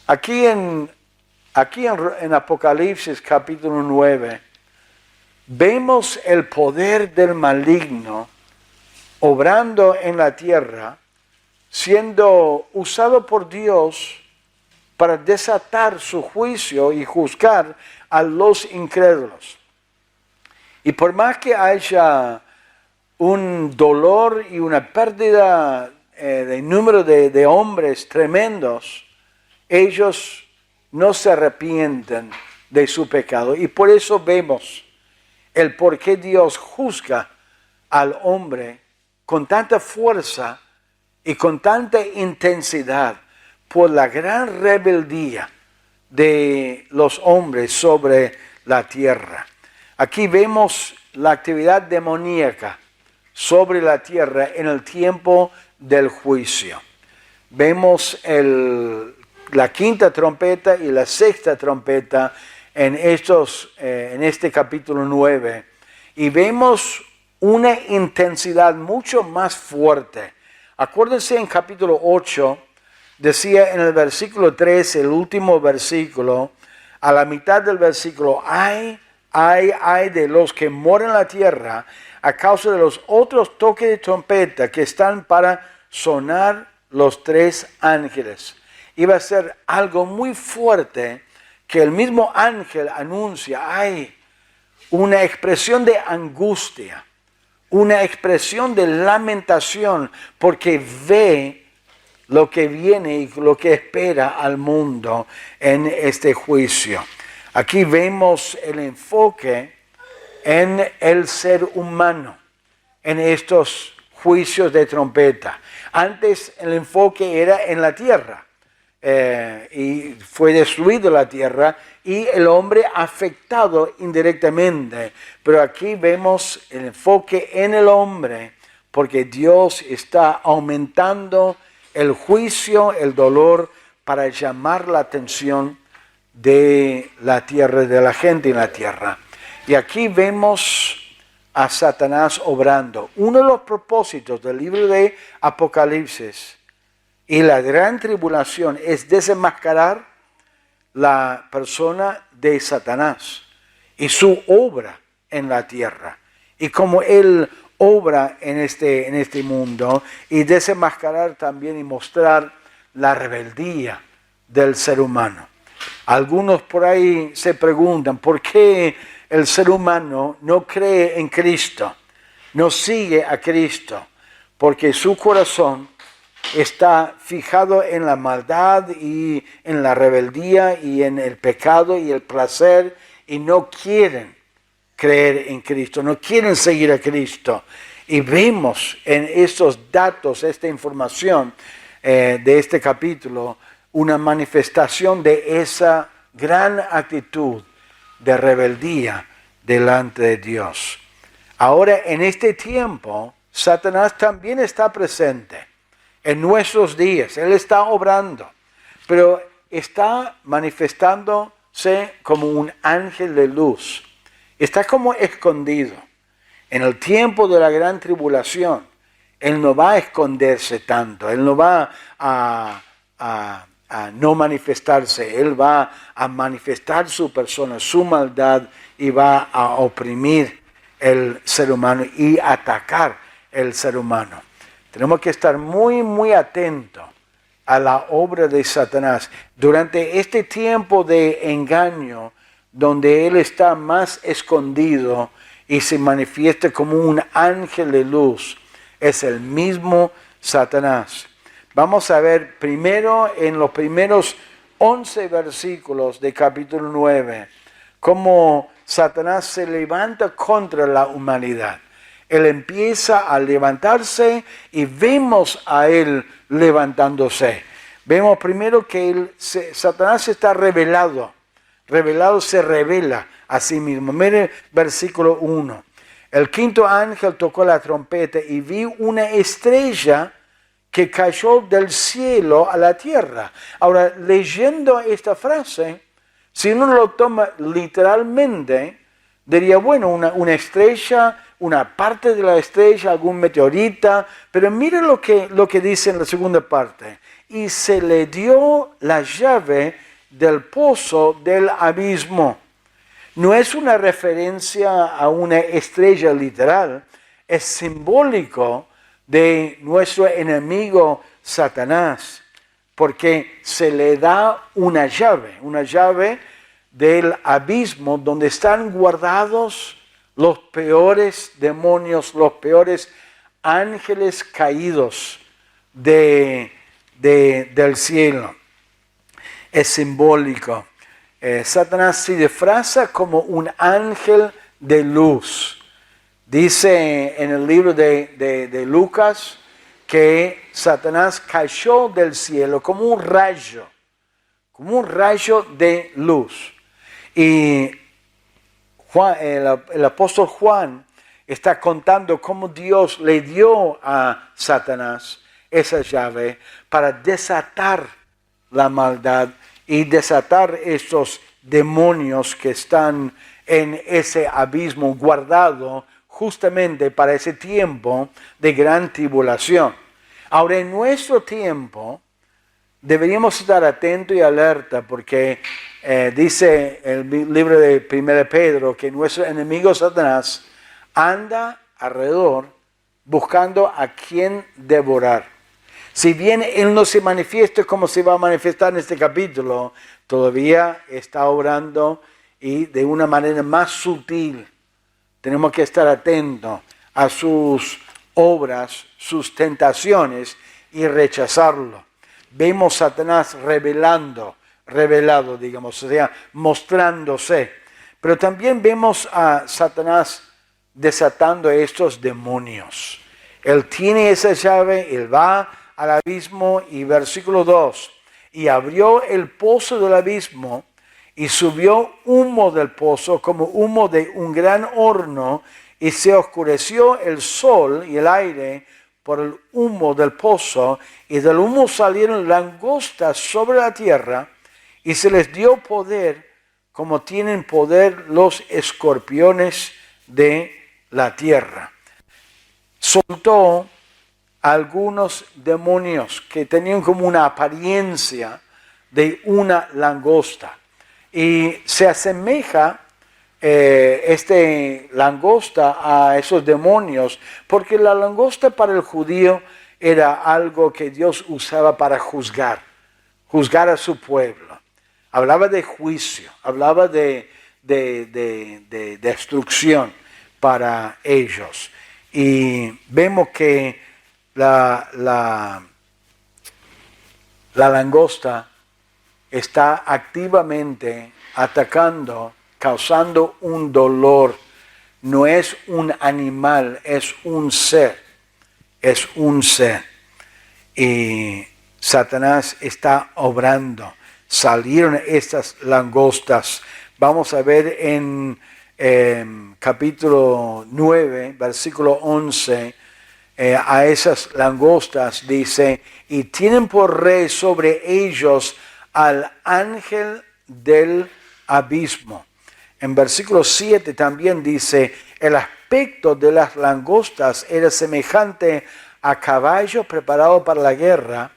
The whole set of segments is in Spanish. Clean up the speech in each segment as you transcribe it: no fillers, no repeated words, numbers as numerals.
Aquí en Apocalipsis capítulo 9, vemos el poder del maligno obrando en la tierra, siendo usado por Dios para desatar su juicio y juzgar a los incrédulos. Y por más que haya un dolor y una pérdida de número de hombres tremendos, ellos no se arrepienten de su pecado. Y por eso vemos el por qué Dios juzga al hombre con tanta fuerza y con tanta intensidad por la gran rebeldía de los hombres sobre la tierra. Aquí vemos la actividad demoníaca sobre la tierra en el tiempo del juicio. Vemos la quinta trompeta y la sexta trompeta en este capítulo 9. Y vemos una intensidad mucho más fuerte. Acuérdense en capítulo 8, decía en el versículo 3, el último versículo, a la mitad del versículo, ay de los que moran en la tierra a causa de los otros toques de trompeta que están para sonar los 3 ángeles. Iba a ser algo muy fuerte que el mismo ángel anuncia, hay una expresión de angustia, una expresión de lamentación, porque ve lo que viene y lo que espera al mundo en este juicio. Aquí vemos el enfoque en el ser humano, en estos juicios de trompeta. Antes el enfoque era en la tierra, y fue destruida la tierra y el hombre afectado indirectamente. Pero aquí vemos el enfoque en el hombre, porque Dios está aumentando el juicio, el dolor, para llamar la atención de la tierra, de la gente en la tierra. Y aquí vemos a Satanás obrando. Uno de los propósitos del libro de Apocalipsis y la gran tribulación es desenmascarar la persona de Satanás y su obra en la tierra. Y como él obra en este mundo, y desenmascarar también y mostrar la rebeldía del ser humano. Algunos por ahí se preguntan, ¿por qué el ser humano no cree en Cristo? No sigue a Cristo. Porque su corazón está fijado en la maldad y en la rebeldía y en el pecado y el placer, y no quieren creer en Cristo, no quieren seguir a Cristo. Y vemos en estos datos, esta información de este capítulo, una manifestación de esa gran actitud de rebeldía delante de Dios. Ahora, en este tiempo, Satanás también está presente en nuestros días. Él está obrando, pero está manifestándose como un ángel de luz. Está como escondido. En el tiempo de la gran tribulación, Él no va a esconderse tanto. Él no va a no manifestarse. Él va a manifestar su persona, su maldad, y va a oprimir el ser humano y atacar el ser humano. Tenemos que estar muy, muy atentos a la obra de Satanás. Durante este tiempo de engaño, donde él está más escondido y se manifiesta como un ángel de luz, es el mismo Satanás. Vamos a ver primero en los primeros 11 versículos de capítulo 9, cómo Satanás se levanta contra la humanidad. Él empieza a levantarse y vemos a él levantándose. Vemos primero que Satanás está revelado se revela a sí mismo. Mire versículo 1. El quinto ángel tocó la trompeta y vi una estrella que cayó del cielo a la tierra. Ahora, leyendo esta frase, si uno lo toma literalmente, diría, bueno, una estrella, una parte de la estrella, algún meteorita, pero mire lo que dice en la segunda parte. y se le dio la llave del pozo del abismo. No es una referencia a una estrella literal, es simbólico de nuestro enemigo Satanás, porque se le da una llave del abismo donde están guardados los peores demonios, los peores ángeles caídos del cielo. Es simbólico. Satanás se disfraza como un ángel de luz. Dice en el libro de Lucas que Satanás cayó del cielo como un rayo de luz. Y Juan, el apóstol Juan está contando cómo Dios le dio a Satanás esa llave para desatar la maldad y desatar estos demonios que están en ese abismo guardado justamente para ese tiempo de gran tribulación. Ahora, en nuestro tiempo, deberíamos estar atentos y alerta porque dice el libro de 1 Pedro que nuestro enemigo Satanás anda alrededor buscando a quien devorar. Si bien él no se manifiesta como se va a manifestar en este capítulo, todavía está obrando y de una manera más sutil. Tenemos que estar atentos a sus obras, sus tentaciones y rechazarlo. Vemos Satanás revelado, digamos, o sea, mostrándose. Pero también vemos a Satanás desatando estos demonios. Él tiene esa llave, él va al abismo y versículo 2, y abrió el pozo del abismo y subió humo del pozo como humo de un gran horno y se oscureció el sol y el aire por el humo del pozo y del humo salieron langostas sobre la tierra y se les dio poder como tienen poder los escorpiones de la tierra. Soltó algunos demonios que tenían como una apariencia de una langosta. Y se asemeja langosta a esos demonios, porque la langosta para el judío era algo que Dios usaba para juzgar a su pueblo. Hablaba de juicio, hablaba de destrucción para ellos. Y vemos que la langosta está activamente atacando, causando un dolor. No es un animal, es un ser. Es un ser. Y Satanás está obrando. Salieron estas langostas. Vamos a ver en capítulo 9, versículo 11, a esas langostas dice, y tienen por rey sobre ellos al ángel del abismo. En versículo 7 también dice, el aspecto de las langostas era semejante a caballo preparado para la guerra.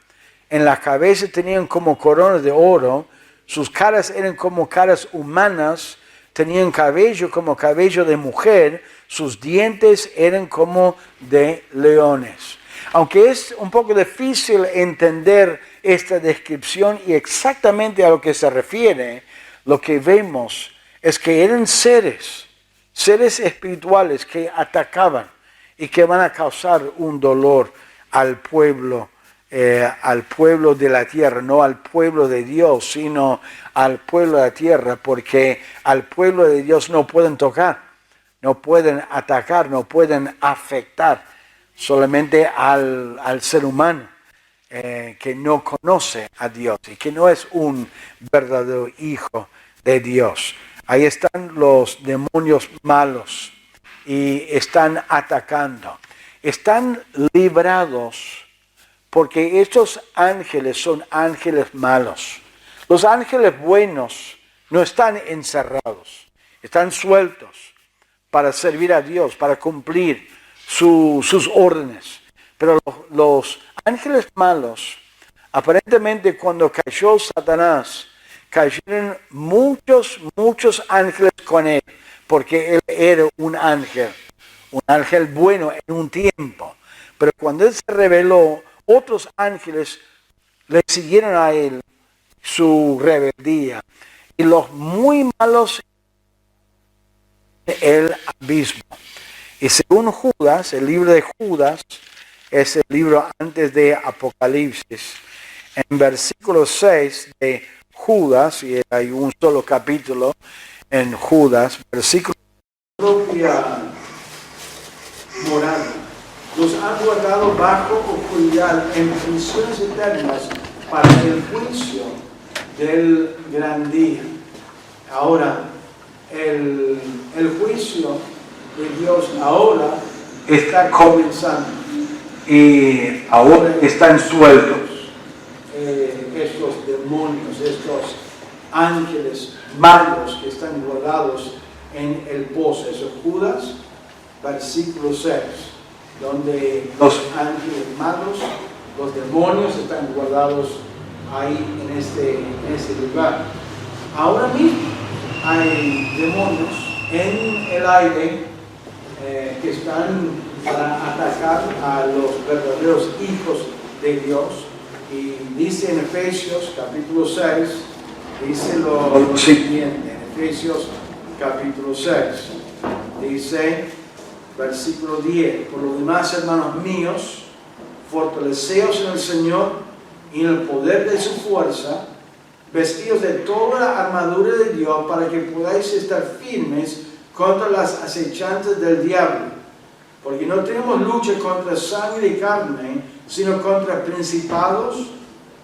En las cabezas tenían como coronas de oro, sus caras eran como caras humanas, tenían cabello como cabello de mujer, sus dientes eran como de leones. Aunque es un poco difícil entender esta descripción y exactamente a lo que se refiere, lo que vemos es que eran seres espirituales que atacaban y que van a causar un dolor al pueblo de la tierra, no al pueblo de Dios, sino al pueblo de la tierra, porque al pueblo de Dios no pueden tocar, no pueden atacar, no pueden afectar, solamente al ser humano que no conoce a Dios y que no es un verdadero hijo de Dios. Ahí están los demonios malos y están atacando. Están librados porque estos ángeles son ángeles malos. Los ángeles buenos no están encerrados, están sueltos para servir a Dios, para cumplir sus órdenes. Pero los ángeles malos Aparentemente cuando cayó Satanás, cayeron muchos ángeles con él, porque él era un ángel bueno en un tiempo. Pero cuando él se reveló, otros ángeles le siguieron a él su rebeldía. Y los muy malos en el abismo. Y según Judas, el libro de Judas es el libro antes de Apocalipsis. En versículo 6 de Judas, y hay un solo capítulo en Judas, versículo propia morada. Los han guardado bajo oscuridad en prisiones eternas para el juicio del gran día. Ahora, el juicio de Dios ahora está comenzando y ahora están sueltos estos demonios, estos ángeles malos que están guardados en el pozo. Eso es Judas, versículo 6, donde los ángeles malos, los demonios están guardados ahí en este lugar. Ahora mismo hay demonios en el aire que están para atacar a los verdaderos hijos de Dios. Y dice en Efesios capítulo 6, dice lo siguiente, en Efesios capítulo 6, dice, versículo 10, por lo demás, hermanos míos, fortaleceos en el Señor y en el poder de su fuerza, vestidos de toda la armadura de Dios para que podáis estar firmes contra las acechanzas del diablo. Porque no tenemos lucha contra sangre y carne, sino contra principados,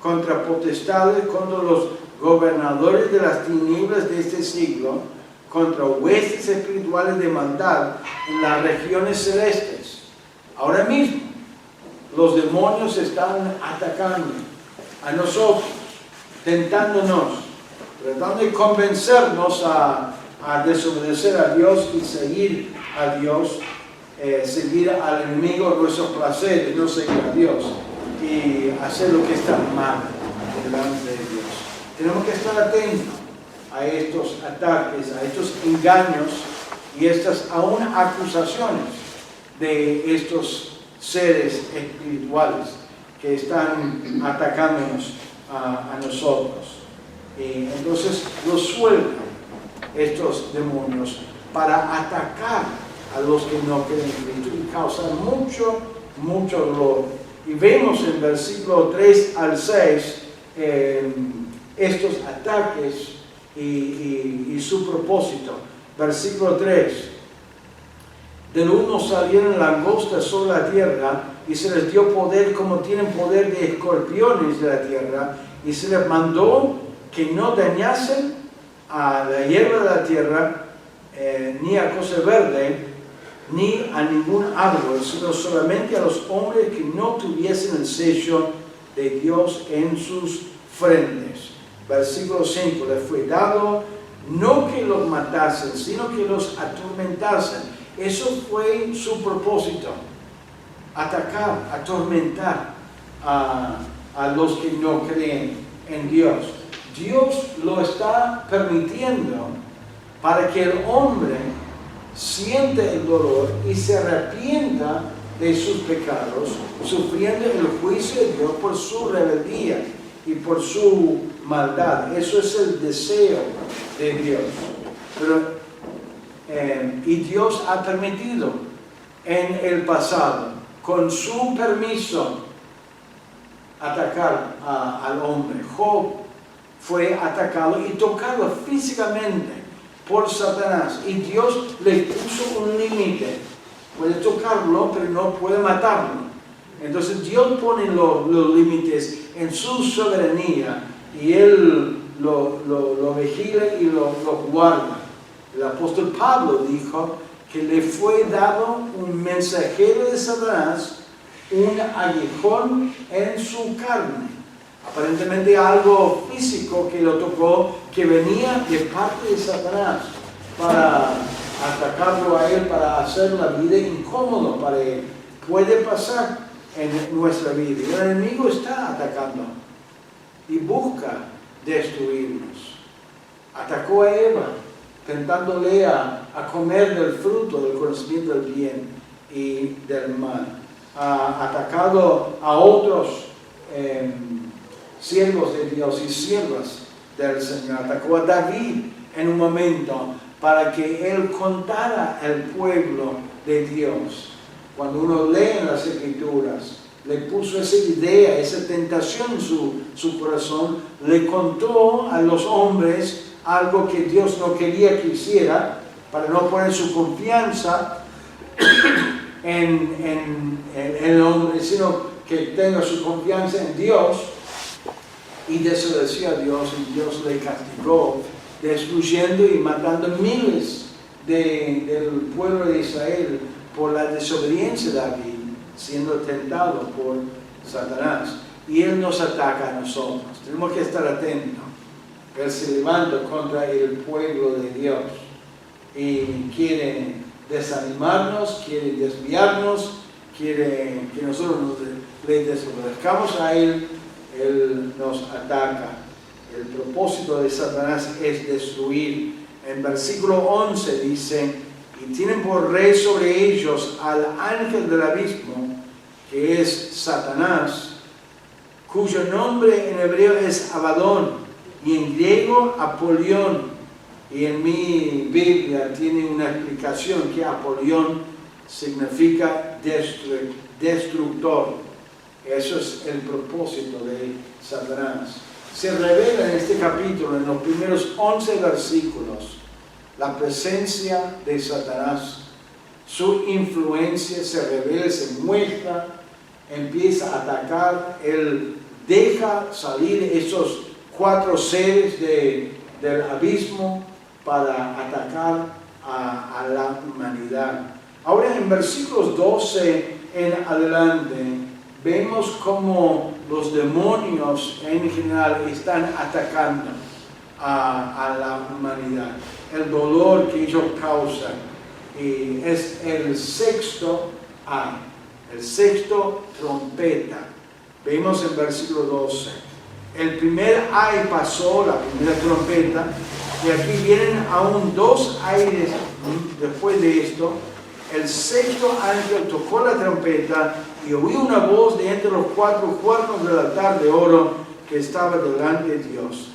contra potestades, contra los gobernadores de las tinieblas de este siglo, contra huestes espirituales de maldad en las regiones celestes. Ahora mismo, los demonios están atacando a nosotros, tentándonos, tratando de convencernos a desobedecer a Dios y seguir a Dios, seguir al enemigo nuestros placeres, no seguir a Dios y hacer lo que está mal delante de Dios. Tenemos que estar atentos a estos ataques, a estos engaños y estas aún acusaciones de estos seres espirituales que están atacándonos a nosotros. Y entonces los sueltan estos demonios para atacar a los que no creen en Cristo y causar mucho dolor. Y vemos en versículo 3 al 6 estos ataques y su propósito. Versículo 3. Del uno salieron langostas sobre la tierra y se les dio poder como tienen poder de escorpiones de la tierra, y se les mandó que no dañasen a la hierba de la tierra, ni a cosa verde, ni a ningún árbol, sino solamente a los hombres que no tuviesen el sello de Dios en sus frentes. Versículo 5, les fue dado no que los matasen, sino que los atormentasen. Eso fue su propósito, atacar, atormentar a los que no creen en Dios. Dios lo está permitiendo para que el hombre siente el dolor y se arrepienta de sus pecados, sufriendo el juicio de Dios por su rebeldía y por su maldad. Eso es el deseo de Dios. Y Dios ha permitido en el pasado, con su permiso, atacar al hombre. Job fue atacado y tocado físicamente por Satanás, y Dios le puso un límite. Puede tocarlo, pero no puede matarlo. Entonces Dios pone los límites en su soberanía, y Él lo vigila y lo guarda. El apóstol Pablo dijo que le fue dado un mensajero de Satanás, un aguijón en su carne. Aparentemente algo físico que lo tocó, que venía de parte de Satanás para atacarlo a él, para hacer la vida incómoda para él. Puede pasar en nuestra vida. El enemigo está atacando y busca destruirnos. Atacó a Eva, tentándole a comer del fruto del conocimiento del bien y del mal. Ha atacado a otros siervos de Dios y siervas del Señor. Atacó a David en un momento para que él contara al pueblo de Dios. Cuando uno lee en las Escrituras, le puso esa idea, esa tentación en su corazón, le contó a los hombres algo que Dios no quería que hiciera, para no poner su confianza en el hombre, sino que tenga su confianza en Dios, y desobedeció a Dios, y Dios le castigó, destruyendo y matando miles del pueblo de Israel por la desobediencia de David, siendo tentado por Satanás. Y él nos ataca a nosotros. Tenemos que estar atentos. Él se levanta contra el pueblo de Dios y quiere desanimarnos, quiere desviarnos, quiere que nosotros le desobedezcamos a él. Él nos ataca. El propósito de Satanás es destruir. En versículo 11 dice: y tienen por rey sobre ellos al ángel del abismo, que es Satanás, cuyo nombre en hebreo es Abadón, y en griego Apolión. Y en mi Biblia tiene una explicación que Apolión significa destructor. Eso es el propósito de Satanás. Se revela en este capítulo, en los primeros 11 versículos, la presencia de Satanás. Su influencia se revela, se muestra, empieza a atacar. Él deja salir esos 4 seres del abismo para atacar a la humanidad. Ahora en versículos 12 en adelante vemos cómo los demonios en general están atacando a la humanidad. El dolor que ellos causan. Y es el sexto ay, el sexto trompeta. Vemos en versículo 12. El primer ay pasó, la primera trompeta, y aquí vienen aún 2 aires después de esto. El sexto ángel tocó la trompeta y oí una voz de entre los 4 cuernos del altar de oro que estaba delante de Dios,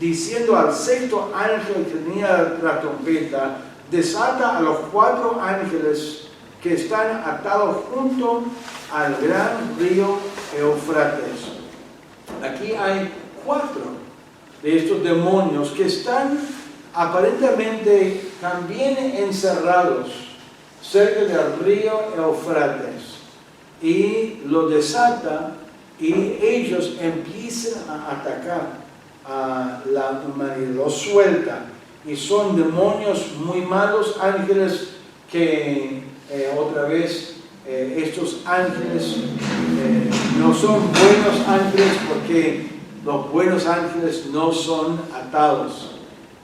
diciendo al sexto ángel que tenía la trompeta: desata a los 4 ángeles que están atados junto al gran río Éufrates. Aquí hay 4 de estos demonios que están aparentemente también encerrados cerca del río Éufrates, y lo desata y ellos empiezan a atacar a la humanidad, los suelta, y son demonios muy malos, ángeles que otra vez estos ángeles no son buenos ángeles, porque los buenos ángeles no son atados.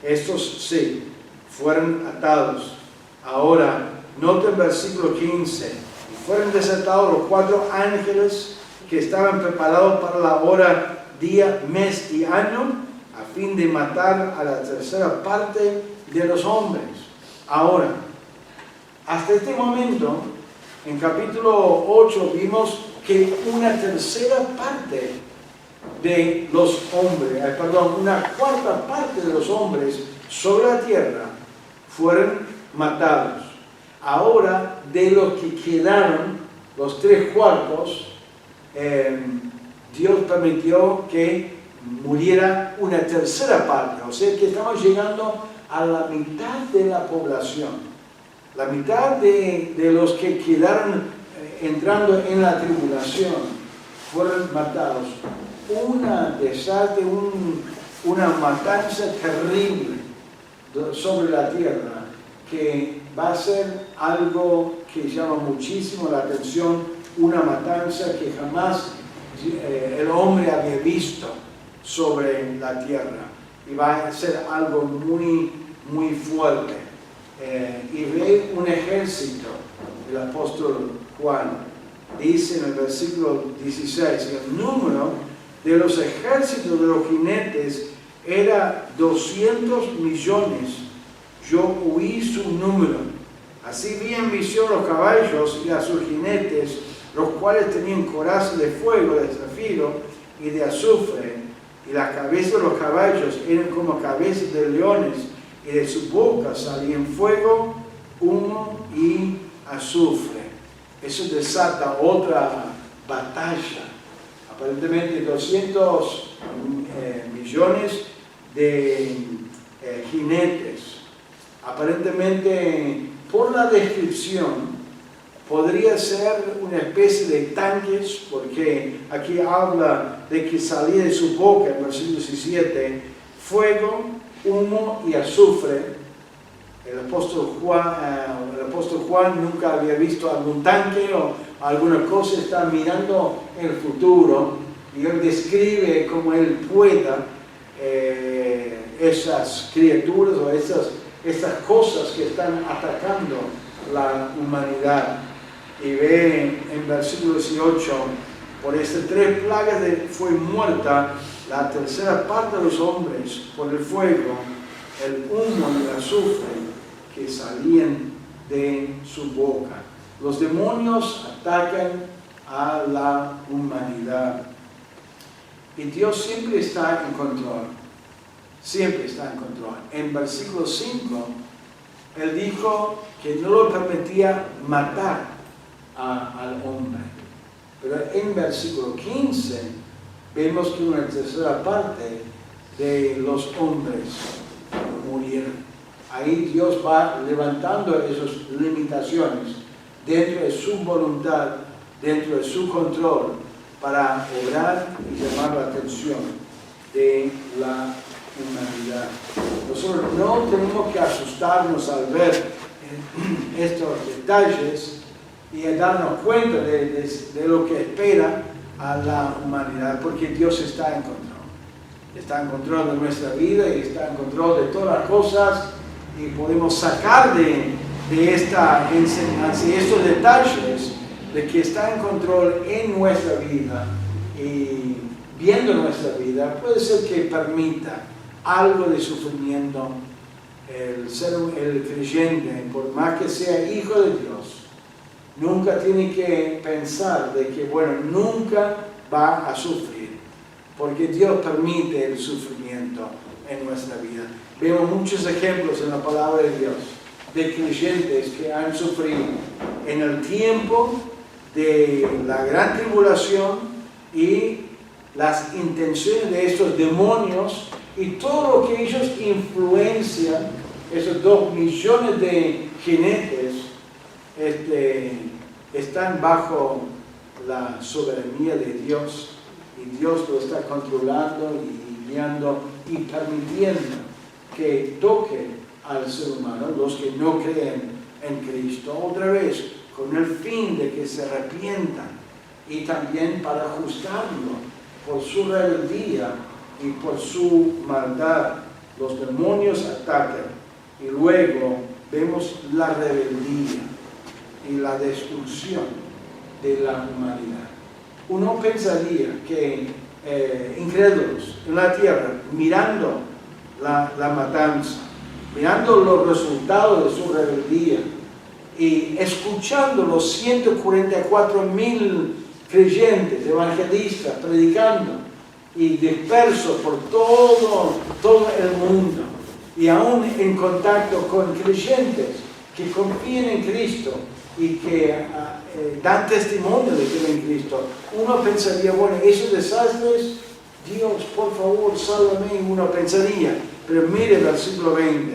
Estos sí, fueron atados. Ahora, noten versículo 15. Y fueron desatados los 4 ángeles que estaban preparados para la hora, día, mes y año, a fin de matar a la tercera parte de los hombres. Ahora, hasta este momento, en capítulo 8, vimos que una tercera parte de los hombres, una cuarta parte de los hombres sobre la tierra fueron matados. Ahora, de los que quedaron, los 3/4, Dios permitió que muriera una tercera parte. O sea que estamos llegando a la mitad de la población. La mitad de los que quedaron entrando en la tribulación fueron matados. Una desastre, una matanza terrible sobre la tierra, que va a ser algo que llama muchísimo la atención, una matanza que jamás el hombre había visto sobre la tierra, y va a ser algo muy, muy fuerte. Y ve un ejército. El apóstol Juan dice en el versículo 16: el número de los ejércitos de los jinetes era 200 millones. Yo oí su número. Así vi en visión los caballos y a sus jinetes, los cuales tenían corazas de fuego, de zafiro y de azufre, y las cabezas de los caballos eran como cabezas de leones, y de su boca salían fuego, humo y azufre. Eso desata otra batalla. Aparentemente 200 millones de jinetes. Aparentemente, por la descripción, podría ser una especie de tanques, porque aquí habla de que salía de su boca, en versículo 17, fuego, humo y azufre. El apóstol Juan nunca había visto algún tanque o alguna cosa, está mirando el futuro y él describe como él pueda esas criaturas o esas cosas que están atacando la humanidad. Y ve en versículo 18, por estas 3 plagas fue muerta la tercera parte de los hombres por el fuego, el humo y el azufre que salían de su boca. Los demonios atacan a la humanidad. Y Dios siempre está en control. Siempre está en control. En versículo 5, Él dijo que no lo permitía matar al hombre. Pero en versículo 15 vemos que una tercera parte de los hombres murieron. Ahí Dios va levantando esas limitaciones dentro de su voluntad, dentro de su control, para obrar y llamar la atención de la humanidad. Nosotros no tenemos que asustarnos al ver estos detalles y darnos cuenta de lo que espera a la humanidad, porque Dios está en control. Está en control de nuestra vida y está en control de todas las cosas, y podemos sacar de esta enseñanza y estos detalles de que está en control en nuestra vida y viendo nuestra vida. Puede ser que permita algo de sufrimiento el creyente, por más que sea hijo de Dios. Nunca tiene que pensar de que, bueno, nunca va a sufrir, porque Dios permite el sufrimiento en nuestra vida. Vemos muchos ejemplos en la palabra de Dios de creyentes que han sufrido en el tiempo de la gran tribulación y las intenciones de estos demonios y todo lo que ellos influencian, esos 2 millones de jinetes, están bajo la soberanía de Dios, y Dios lo está controlando y guiando y permitiendo que toque al ser humano, los que no creen en Cristo, otra vez con el fin de que se arrepientan y también para juzgarlo por su rebeldía y por su maldad. Los demonios atacan y luego vemos la rebeldía y la destrucción de la humanidad. Uno pensaría que incrédulos en la tierra, mirando la matanza, mirando los resultados de su rebeldía y escuchando los 144,000 creyentes, evangelistas, predicando y dispersos por todo el mundo, y aún en contacto con creyentes que confían en Cristo y que dan testimonio de que en Cristo, uno pensaría, bueno, esos desastres, Dios, por favor, sálvame, uno pensaría. Pero mire el versículo 20,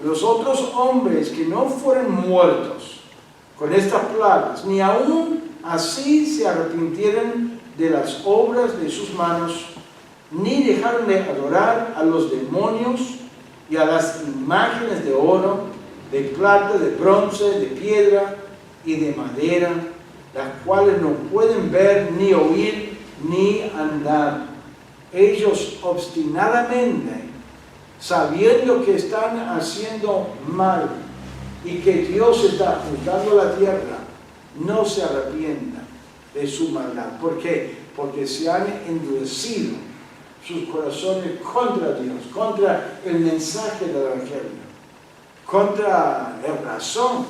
los otros hombres que no fueron muertos con estas plagas, ni aún así se arrepintieron de las obras de sus manos, ni dejaron de adorar a los demonios y a las imágenes de oro, de plata, de bronce, de piedra y de madera, las cuales no pueden ver, ni oír, ni andar. Ellos obstinadamente, sabiendo que están haciendo mal y que Dios está juzgando la tierra, no se arrepientan de su maldad. ¿Por qué? Porque se han endurecido sus corazones contra Dios, contra el mensaje del Evangelio, contra la razón,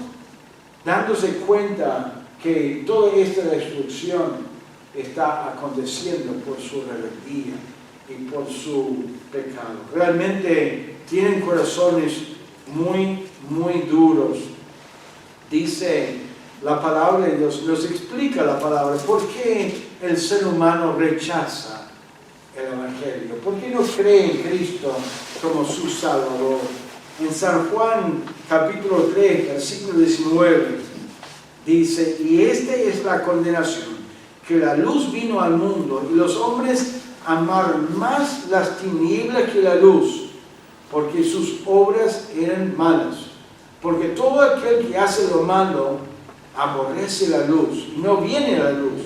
dándose cuenta que toda esta destrucción está aconteciendo por su rebeldía y por su pecado. Realmente tienen corazones muy, muy duros. Dice la palabra de Dios, nos explica la palabra, ¿por qué el ser humano rechaza el Evangelio? ¿Por qué no cree en Cristo como su Salvador? En San Juan capítulo 3, versículo 19, dice, y esta es la condenación, que la luz vino al mundo y los hombres amaron más las tinieblas que la luz, porque sus obras eran malas. Porque todo aquel que hace lo malo aborrece la luz y no viene a la luz,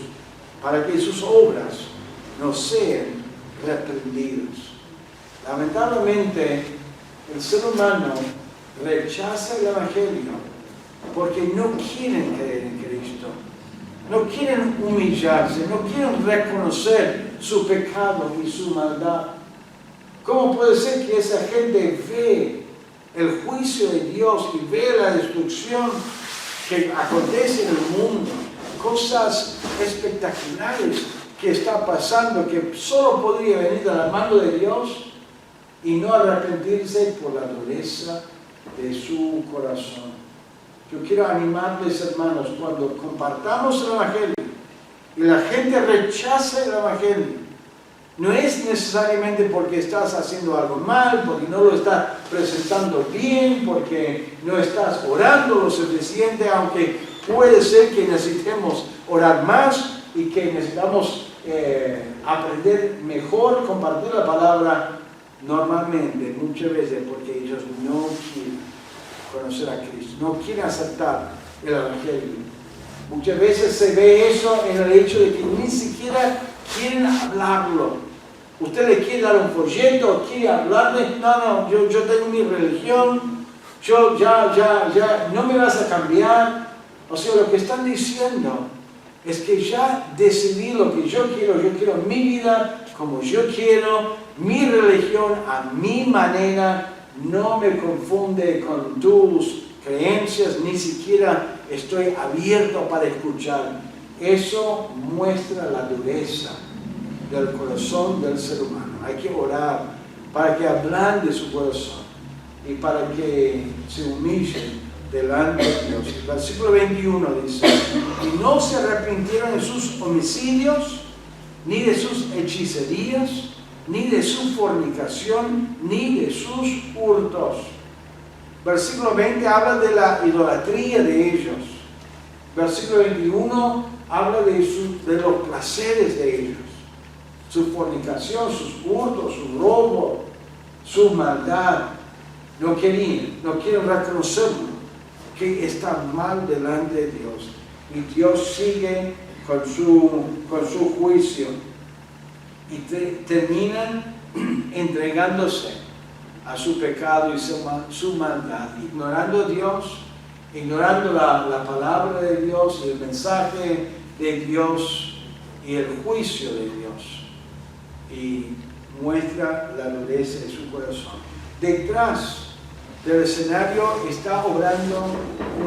para que sus obras no sean reprendidas. Lamentablemente, el ser humano rechaza el Evangelio porque no quieren creer en Cristo, no quieren humillarse, no quieren reconocer su pecado y su maldad. ¿Cómo puede ser que esa gente ve el juicio de Dios y ve la destrucción que acontece en el mundo? Cosas espectaculares que está pasando, que solo podría venir de la mano de Dios y no arrepentirse por la dureza de su corazón. Yo quiero animarles, hermanos, cuando compartamos el Evangelio y la gente rechaza el Evangelio, no es necesariamente porque estás haciendo algo mal, porque no lo estás presentando bien, porque no estás orando lo suficiente, aunque puede ser que necesitemos orar más y que necesitamos aprender mejor, compartir la palabra normalmente, muchas veces porque ellos no quieren conocer a Cristo, no quieren aceptar el Evangelio. Muchas veces se ve eso en el hecho de que ni siquiera quieren hablarlo. Usted le quiere dar un folleto, quiere hablarle, no, yo tengo mi religión, yo ya, no me vas a cambiar. O sea, lo que están diciendo es que ya decidí lo que yo quiero mi vida como yo quiero, mi religión a mi manera, no me confunde con tus creencias, ni siquiera estoy abierto para escuchar. Eso muestra la dureza del corazón del ser humano. Hay que orar para que ablande su corazón y para que se humille delante de Dios. El versículo 21 dice, y no se arrepintieron de sus homicidios, ni de sus hechicerías, ni de su fornicación, ni de sus hurtos. Versículo 20 habla de la idolatría de ellos. Versículo 21 habla de los placeres de ellos. Su fornicación, sus hurtos, su robo, su maldad. No quieren reconocerlo, que está mal delante de Dios. Y Dios sigue con su juicio. Y terminan entregándose a su pecado y su maldad, ignorando a Dios, ignorando la palabra de Dios y el mensaje de Dios y el juicio de Dios. Y muestra la dureza de su corazón. Detrás del escenario está obrando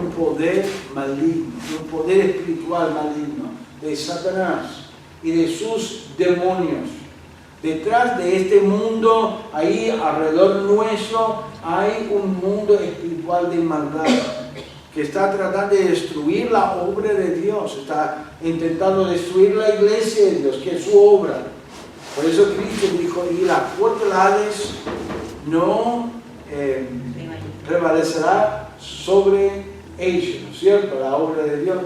un poder maligno, un poder espiritual maligno de Satanás y de sus demonios. Detrás de este mundo, ahí alrededor nuestro, hay un mundo espiritual de maldad que está tratando de destruir la obra de Dios, está intentando destruir la iglesia de Dios, que es su obra. Por eso Cristo dijo, y la puerta del Hades no prevalecerá sobre ellos, ¿no es cierto? La obra de Dios.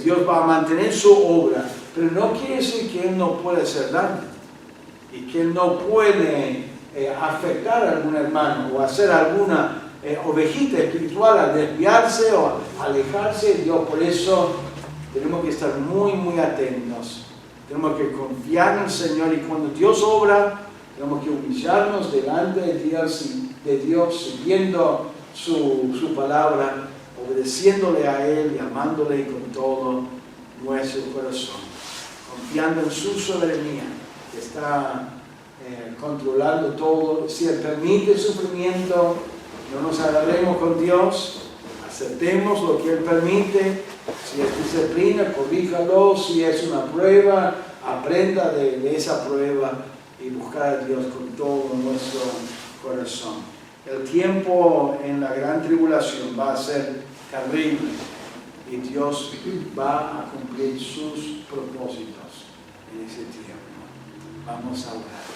Dios va a mantener su obra, pero no quiere decir que Él no puede hacer daño y que Él no puede afectar a algún hermano o hacer alguna ovejita espiritual a desviarse o a alejarse de Dios. Por eso tenemos que estar muy, muy atentos. Tenemos que confiar en el Señor y cuando Dios obra, tenemos que humillarnos delante de Dios siguiendo su palabra, obedeciéndole a Él y amándole con todo nuestro corazón. confiando en su soberanía, que está controlando todo. Si Él permite sufrimiento, no nos agarremos con Dios, aceptemos lo que Él permite. Si es disciplina, corríjalo. Si es una prueba, aprenda de esa prueba y buscar a Dios con todo nuestro corazón. El tiempo en la gran tribulación va a ser terrible y Dios va a cumplir sus propósitos en ese tiempo. Vamos a orar.